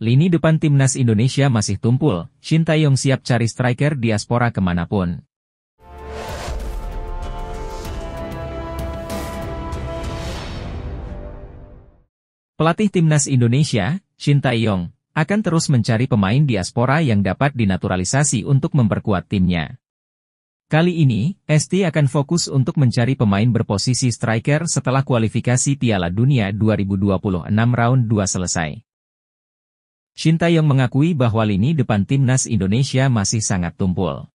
Lini depan timnas Indonesia masih tumpul, Shin Tae-yong siap cari striker diaspora kemanapun. Pelatih timnas Indonesia, Shin Tae-yong, akan terus mencari pemain diaspora yang dapat dinaturalisasi untuk memperkuat timnya. Kali ini, ST akan fokus untuk mencari pemain berposisi striker setelah kualifikasi Piala Dunia 2026 round 2 selesai. Shin Tae-yong mengakui bahwa lini depan timnas Indonesia masih sangat tumpul.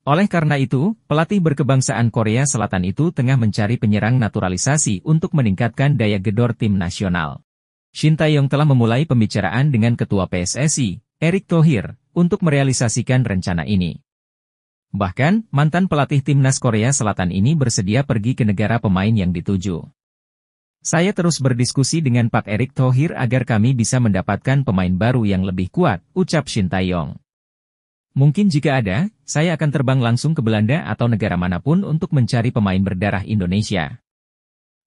Oleh karena itu, pelatih berkebangsaan Korea Selatan itu tengah mencari penyerang naturalisasi untuk meningkatkan daya gedor tim nasional. Shin Tae-yong telah memulai pembicaraan dengan Ketua PSSI, Erick Thohir, untuk merealisasikan rencana ini. Bahkan, mantan pelatih timnas Korea Selatan ini bersedia pergi ke negara pemain yang dituju. Saya terus berdiskusi dengan Pak Erick Thohir agar kami bisa mendapatkan pemain baru yang lebih kuat, ucap Shin Tae-yong. Mungkin jika ada, saya akan terbang langsung ke Belanda atau negara manapun untuk mencari pemain berdarah Indonesia.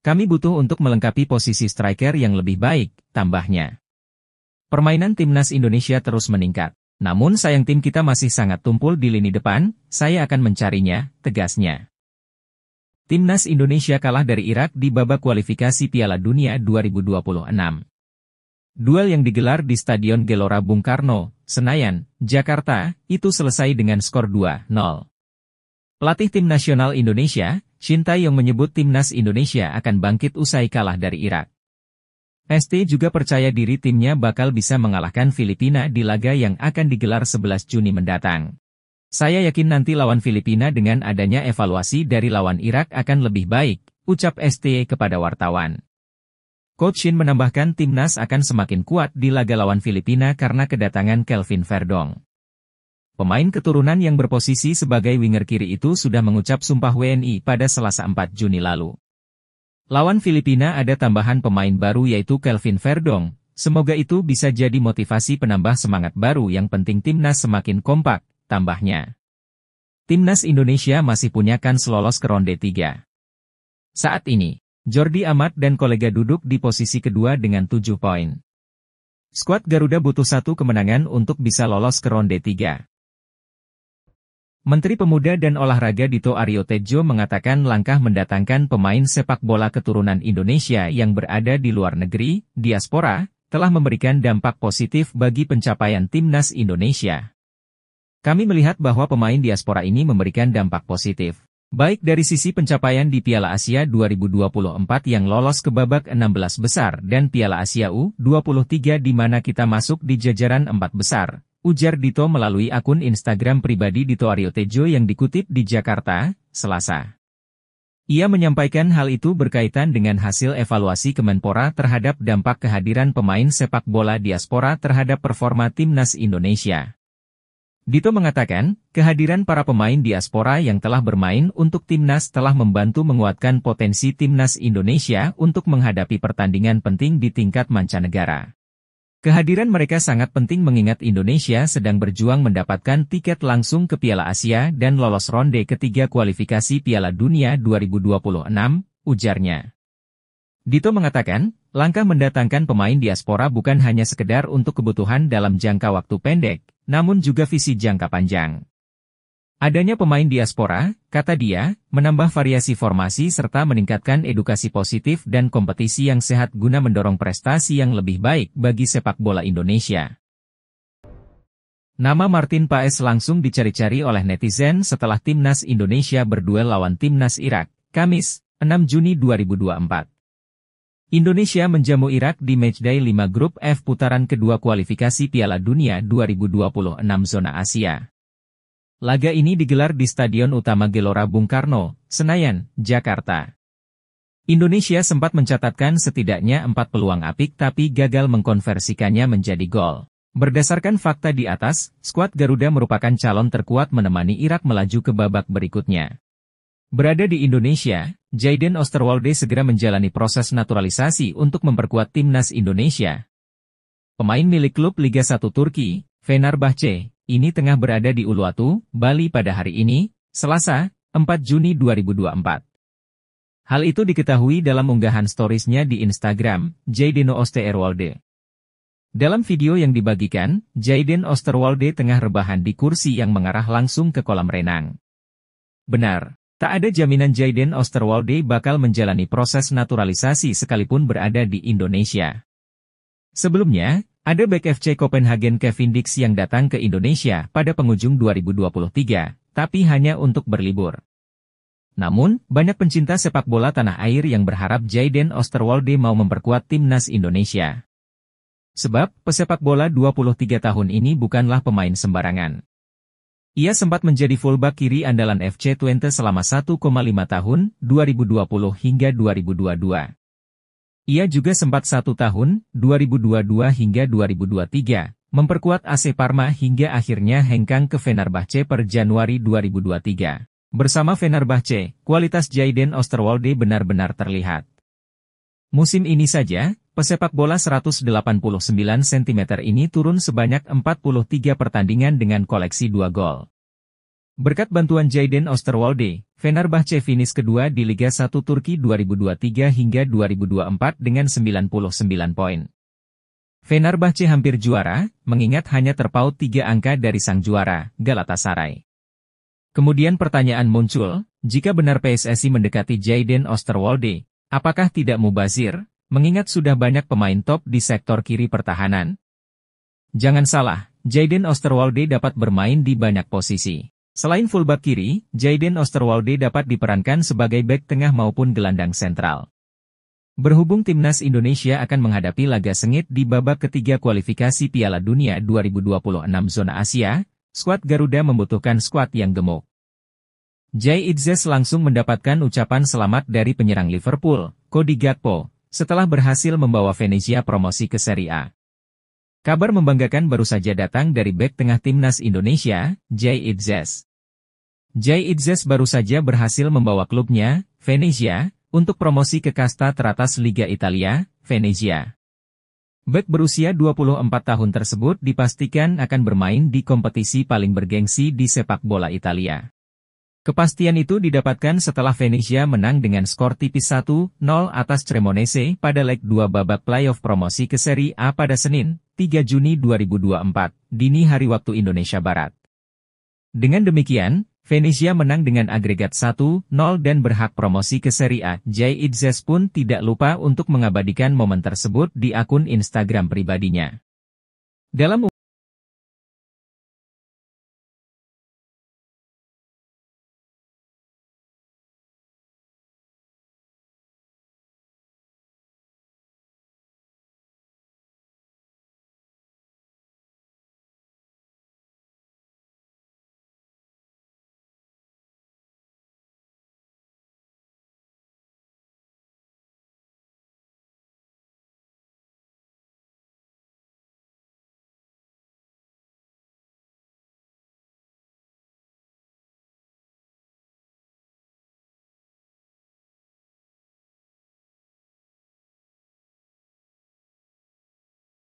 Kami butuh untuk melengkapi posisi striker yang lebih baik, tambahnya. Permainan timnas Indonesia terus meningkat. Namun sayang tim kita masih sangat tumpul di lini depan, saya akan mencarinya, tegasnya. Timnas Indonesia kalah dari Irak di babak kualifikasi Piala Dunia 2026. Duel yang digelar di Stadion Gelora Bung Karno, Senayan, Jakarta, itu selesai dengan skor 2-0. Pelatih tim nasional Indonesia, Shin Tae-yong menyebut timnas Indonesia akan bangkit usai kalah dari Irak. ST juga percaya diri timnya bakal bisa mengalahkan Filipina di laga yang akan digelar 11 Juni mendatang. Saya yakin nanti lawan Filipina dengan adanya evaluasi dari lawan Irak akan lebih baik, ucap ST kepada wartawan. Coach Shin menambahkan timnas akan semakin kuat di laga lawan Filipina karena kedatangan Kelvin Verdong. Pemain keturunan yang berposisi sebagai winger kiri itu sudah mengucap sumpah WNI pada Selasa 4 Juni lalu. Lawan Filipina ada tambahan pemain baru yaitu Kelvin Verdong, semoga itu bisa jadi motivasi penambah semangat baru yang penting timnas semakin kompak, tambahnya. Timnas Indonesia masih punya kans lolos ke ronde 3. Saat ini, Jordi Amat dan kolega duduk di posisi kedua dengan 7 poin. Skuad Garuda butuh 1 kemenangan untuk bisa lolos ke ronde 3. Menteri Pemuda dan Olahraga Dito Aryo Tejo mengatakan langkah mendatangkan pemain sepak bola keturunan Indonesia yang berada di luar negeri, diaspora, telah memberikan dampak positif bagi pencapaian timnas Indonesia. Kami melihat bahwa pemain diaspora ini memberikan dampak positif, baik dari sisi pencapaian di Piala Asia 2024 yang lolos ke babak 16 besar dan Piala Asia U23 di mana kita masuk di jajaran 4 besar. Ujar Dito melalui akun Instagram pribadi Dito Aryo Tejo yang dikutip di Jakarta, Selasa. Ia menyampaikan hal itu berkaitan dengan hasil evaluasi Kemenpora terhadap dampak kehadiran pemain sepak bola diaspora terhadap performa timnas Indonesia. Dito mengatakan, kehadiran para pemain diaspora yang telah bermain untuk timnas telah membantu menguatkan potensi timnas Indonesia untuk menghadapi pertandingan penting di tingkat mancanegara. Kehadiran mereka sangat penting mengingat Indonesia sedang berjuang mendapatkan tiket langsung ke Piala Asia dan lolos ronde ketiga kualifikasi Piala Dunia 2026, ujarnya. Dito mengatakan, langkah mendatangkan pemain diaspora bukan hanya sekedar untuk kebutuhan dalam jangka waktu pendek, namun juga visi jangka panjang. Adanya pemain diaspora, kata dia, menambah variasi formasi serta meningkatkan edukasi positif dan kompetisi yang sehat guna mendorong prestasi yang lebih baik bagi sepak bola Indonesia. Nama Martin Paes langsung dicari-cari oleh netizen setelah timnas Indonesia berduel lawan timnas Irak, Kamis, 6 Juni 2024. Indonesia menjamu Irak di matchday 5 grup F putaran kedua kualifikasi Piala Dunia 2026 zona Asia. Laga ini digelar di Stadion Utama Gelora Bung Karno, Senayan, Jakarta. Indonesia sempat mencatatkan setidaknya 4 peluang apik tapi gagal mengkonversikannya menjadi gol. Berdasarkan fakta di atas, skuad Garuda merupakan calon terkuat menemani Irak melaju ke babak berikutnya. Berada di Indonesia, Jayden Osterwolde segera menjalani proses naturalisasi untuk memperkuat timnas Indonesia. Pemain milik klub Liga 1 Turki, Fenerbahce, ini tengah berada di Uluwatu, Bali pada hari ini, Selasa, 4 Juni 2024. Hal itu diketahui dalam unggahan storiesnya di Instagram, Jayden Osterwolde. Dalam video yang dibagikan, Jayden Osterwolde tengah rebahan di kursi yang mengarah langsung ke kolam renang. Benar, tak ada jaminan Jayden Osterwolde bakal menjalani proses naturalisasi sekalipun berada di Indonesia. Sebelumnya, ada bek FC Copenhagen Kevin Dix yang datang ke Indonesia pada penghujung 2023, tapi hanya untuk berlibur. Namun, banyak pencinta sepak bola tanah air yang berharap Jayden Osterwolde mau memperkuat timnas Indonesia. Sebab, pesepak bola 23 tahun ini bukanlah pemain sembarangan. Ia sempat menjadi fullback kiri andalan FC Twente selama 1,5 tahun, 2020 hingga 2022. Ia juga sempat 1 tahun, 2022 hingga 2023, memperkuat AC Parma hingga akhirnya hengkang ke Fenerbahce per Januari 2023. Bersama Fenerbahce, kualitas Jayden Osterwolde benar-benar terlihat. Musim ini saja, pesepak bola 189 cm ini turun sebanyak 43 pertandingan dengan koleksi 2 gol. Berkat bantuan Jayden Osterwolde, Fenerbahce finish kedua di Liga 1 Turki 2023 hingga 2024 dengan 99 poin. Fenerbahce hampir juara, mengingat hanya terpaut 3 angka dari sang juara, Galatasaray. Kemudian pertanyaan muncul, jika benar PSSI mendekati Jayden Osterwolde, apakah tidak mubazir, mengingat sudah banyak pemain top di sektor kiri pertahanan? Jangan salah, Jayden Osterwolde dapat bermain di banyak posisi. Selain fullback kiri, Jayden Osterwolde dapat diperankan sebagai bek tengah maupun gelandang sentral. Berhubung timnas Indonesia akan menghadapi laga sengit di babak ketiga kualifikasi Piala Dunia 2026 zona Asia, skuad Garuda membutuhkan skuad yang gemuk. Jay Idzes langsung mendapatkan ucapan selamat dari penyerang Liverpool, Cody Gakpo, setelah berhasil membawa Venezia promosi ke Serie A. Kabar membanggakan baru saja datang dari bek tengah timnas Indonesia, Jay Idzes. Jay Idzes baru saja berhasil membawa klubnya, Venezia, untuk promosi ke kasta teratas Liga Italia, Venezia. Bek berusia 24 tahun tersebut dipastikan akan bermain di kompetisi paling bergengsi di sepak bola Italia. Kepastian itu didapatkan setelah Venezia menang dengan skor tipis 1-0 atas Cremonese pada leg 2 babak playoff promosi ke Serie A pada Senin, 3 Juni 2024, dini hari waktu Indonesia Barat. Dengan demikian, Venezia menang dengan agregat 1-0 dan berhak promosi ke Serie A. Jay Idzes pun tidak lupa untuk mengabadikan momen tersebut di akun Instagram pribadinya. Dalam